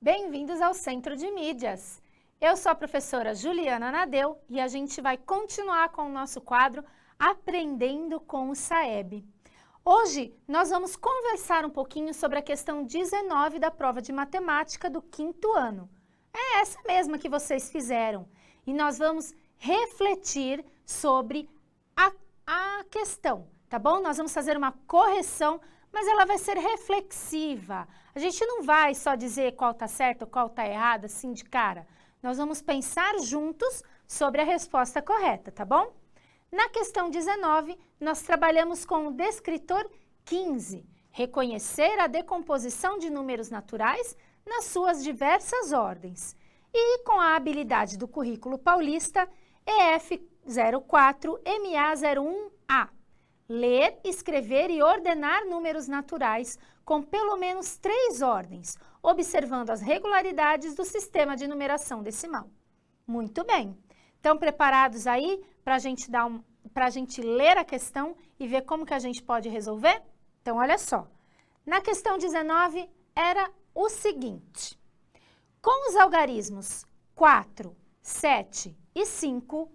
Bem-vindos ao Centro de Mídias. Eu sou a professora Juliana Nadeu e a gente vai continuar com o nosso quadro Aprendendo com o Saeb. Hoje nós vamos conversar um pouquinho sobre a questão 19 da prova de matemática do 5º ano. É essa mesma que vocês fizeram. E nós vamos refletir sobre a questão, tá bom? Nós vamos fazer uma correção, mas ela vai ser reflexiva. A gente não vai só dizer qual está certo ou qual está errado, assim de cara. Nós vamos pensar juntos sobre a resposta correta, tá bom? Na questão 19, nós trabalhamos com o descritor 15, reconhecer a decomposição de números naturais nas suas diversas ordens. E com a habilidade do currículo paulista, EF04 MA01A. Ler, escrever e ordenar números naturais com pelo menos 3 ordens, observando as regularidades do sistema de numeração decimal. Muito bem. Estão preparados aí para a gente ler a questão e ver como que a gente pode resolver? Então, olha só. Na questão 19, era o seguinte. Com os algarismos 4, 7 e 5,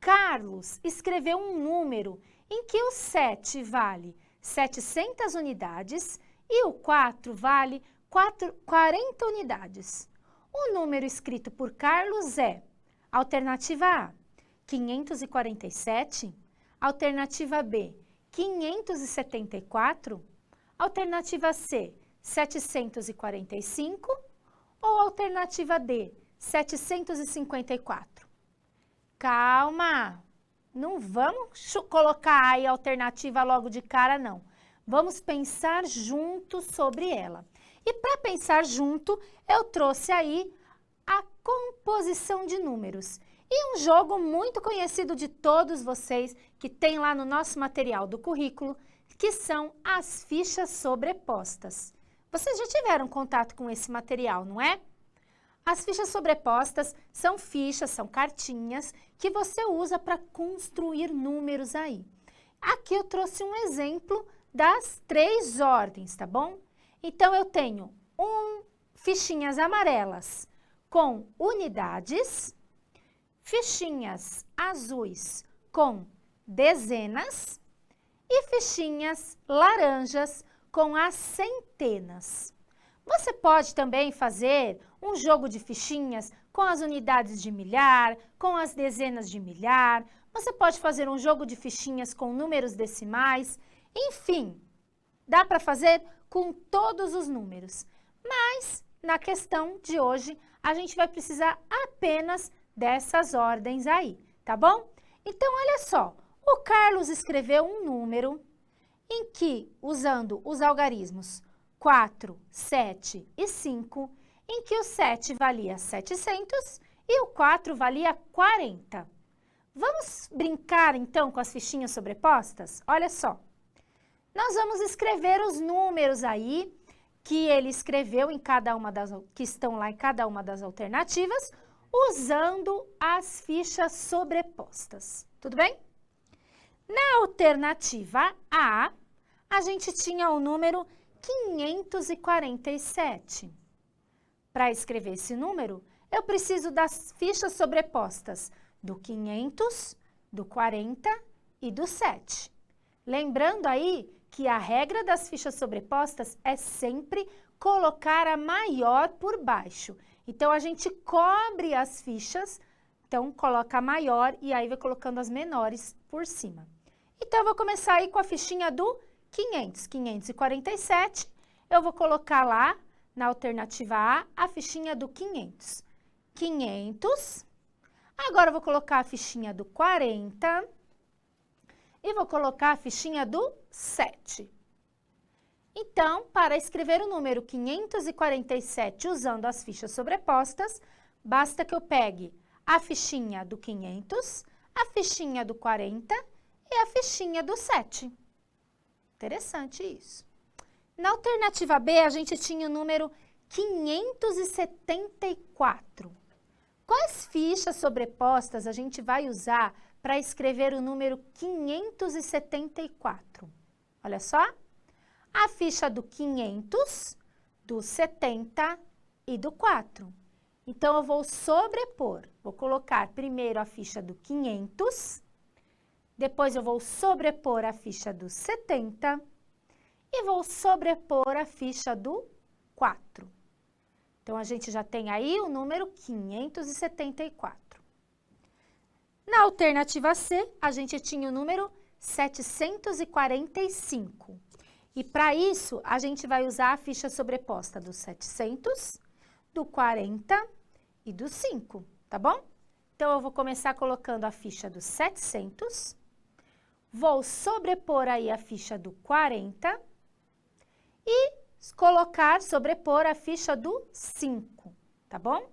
Carlos escreveu um número em que o 7 vale 700 unidades e o 4 vale 40 unidades. O número escrito por Carlos é, alternativa A, 547, alternativa B, 574, alternativa C, 745 ou alternativa D, 754. Calma! Não vamos colocar aí a alternativa logo de cara, não. Vamos pensar junto sobre ela. E para pensar junto, eu trouxe aí a composição de números. E um jogo muito conhecido de todos vocês, que tem lá no nosso material do currículo, que são as fichas sobrepostas. Vocês já tiveram contato com esse material, não é? As fichas sobrepostas são fichas, são cartinhas que você usa para construir números aí. Aqui eu trouxe um exemplo das 3 ordens, tá bom? Então, eu tenho fichinhas amarelas com unidades, fichinhas azuis com dezenas e fichinhas laranjas com as centenas. Você pode também fazer um jogo de fichinhas com as unidades de milhar, com as dezenas de milhar. Você pode fazer um jogo de fichinhas com números decimais. Enfim, dá para fazer com todos os números. Mas, na questão de hoje, a gente vai precisar apenas dessas ordens aí, tá bom? Então, olha só, o Carlos escreveu um número em que, usando os algarismos 4, 7 e 5, em que o 7 valia 700 e o 4 valia 40. Vamos brincar, então, com as fichinhas sobrepostas? Olha só. Nós vamos escrever os números aí que ele escreveu em cada uma que estão lá em cada uma das alternativas, usando as fichas sobrepostas. Tudo bem? Na alternativa A, a gente tinha o número 547. Para escrever esse número, eu preciso das fichas sobrepostas do 500, do 40 e do 7. Lembrando aí que a regra das fichas sobrepostas é sempre colocar a maior por baixo. Então, a gente cobre as fichas, então coloca a maior e aí vai colocando as menores por cima. Então, eu vou começar aí com a fichinha do 547, eu vou colocar lá, na alternativa A, a fichinha do 500. 500, agora eu vou colocar a fichinha do 40 e vou colocar a fichinha do 7. Então, para escrever o número 547 usando as fichas sobrepostas, basta que eu pegue a fichinha do 500, a fichinha do 40 e a fichinha do 7. Interessante isso. Na alternativa B, a gente tinha o número 574. Quais fichas sobrepostas a gente vai usar para escrever o número 574? Olha só. A ficha do 500, do 70 e do 4. Então, eu vou sobrepor. Vou colocar primeiro a ficha do 500, depois eu vou sobrepor a ficha do 70 e vou sobrepor a ficha do 4. Então, a gente já tem aí o número 574. Na alternativa C, a gente tinha o número 745. E para isso, a gente vai usar a ficha sobreposta do 700, do 40 e do 5, tá bom? Então, eu vou começar colocando a ficha do 700, vou sobrepor aí a ficha do 40 e sobrepor a ficha do 5, tá bom?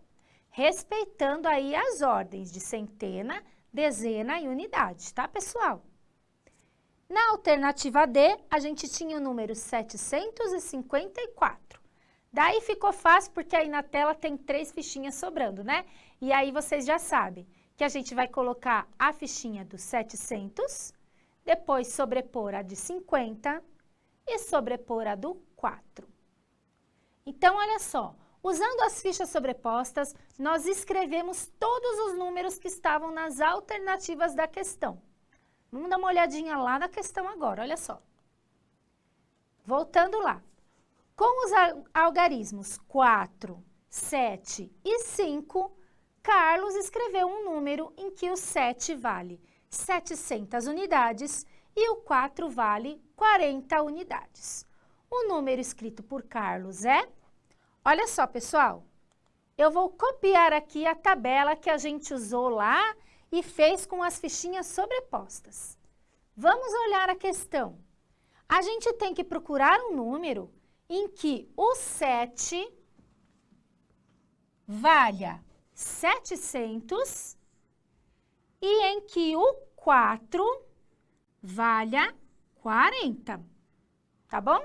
Respeitando aí as ordens de centena, dezena e unidade, tá, pessoal? Na alternativa D, a gente tinha o número 754. Daí ficou fácil, porque aí na tela tem 3 fichinhas sobrando, né? E aí vocês já sabem que a gente vai colocar a fichinha do 700, depois sobrepor a de 50 e sobrepor a do 4. Então, olha só, usando as fichas sobrepostas, nós escrevemos todos os números que estavam nas alternativas da questão. Vamos dar uma olhadinha lá na questão agora, olha só. Voltando lá. Com os algarismos 4, 7 e 5, Carlos escreveu um número em que o 7 vale 700 unidades e o 4 vale 40 unidades. O número escrito por Carlos é... Olha só, pessoal, eu vou copiar aqui a tabela que a gente usou lá e fez com as fichinhas sobrepostas. Vamos olhar a questão. A gente tem que procurar um número em que o 7 valha 700 e em que o 4 valha 40, tá bom?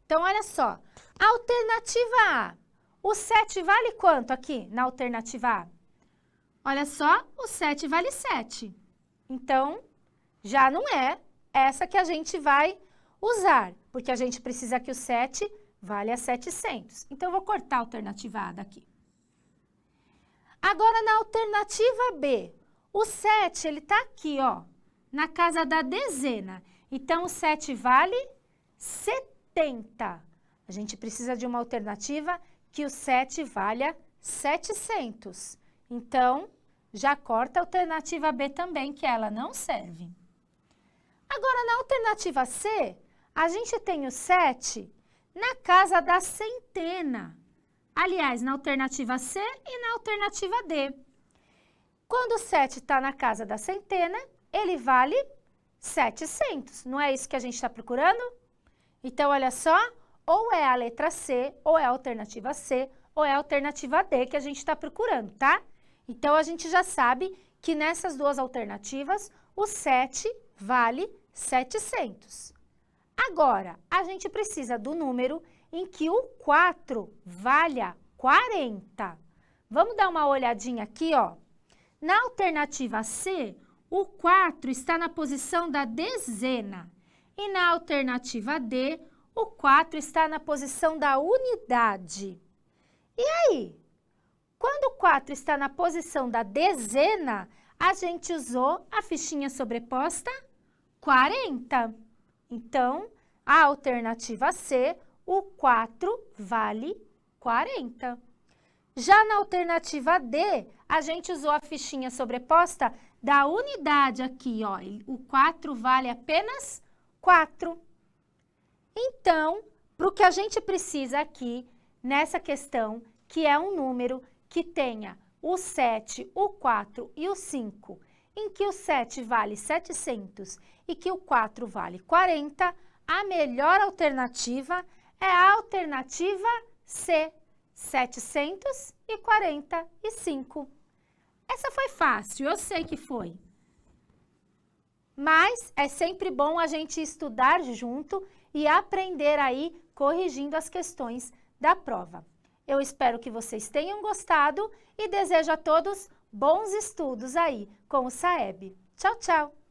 Então, olha só, alternativa A, o 7 vale quanto aqui na alternativa A? Olha só, o 7 vale 7. Então, já não é essa que a gente vai usar, porque a gente precisa que o 7 valha 700. Então, eu vou cortar a alternativa A daqui. Agora, na alternativa B, o 7, ele tá aqui, ó, na casa da dezena. Então, o 7 vale 70. A gente precisa de uma alternativa que o 7 valha 700. Então, já corta a alternativa B também, que ela não serve. Agora, na alternativa C, a gente tem o 7 na casa da centena. Aliás, na alternativa C e na alternativa D. Quando o 7 está na casa da centena, ele vale 700. Não é isso que a gente está procurando? Então, olha só, ou é a letra C, ou é a alternativa C, ou é a alternativa D que a gente está procurando, tá? Então, a gente já sabe que nessas duas alternativas, o 7 vale 700. Agora, a gente precisa do número em que o 4 valha 40. Vamos dar uma olhadinha aqui, ó. Na alternativa C, o 4 está na posição da dezena. E na alternativa D, o 4 está na posição da unidade. E aí? Quando o 4 está na posição da dezena, a gente usou a fichinha sobreposta 40. Então, a alternativa C, o 4 vale 40. Já na alternativa D, a gente usou a fichinha sobreposta da unidade aqui, ó. O 4 vale apenas 4. Então, para o que a gente precisa aqui, nessa questão, que é um número que tenha o 7, o 4 e o 5, em que o 7 vale 700 e que o 4 vale 40, a melhor alternativa é a alternativa C, 745. Essa foi fácil, eu sei que foi. Mas é sempre bom a gente estudar junto e aprender aí corrigindo as questões da prova. Eu espero que vocês tenham gostado e desejo a todos bons estudos aí com o SAEB. Tchau, tchau!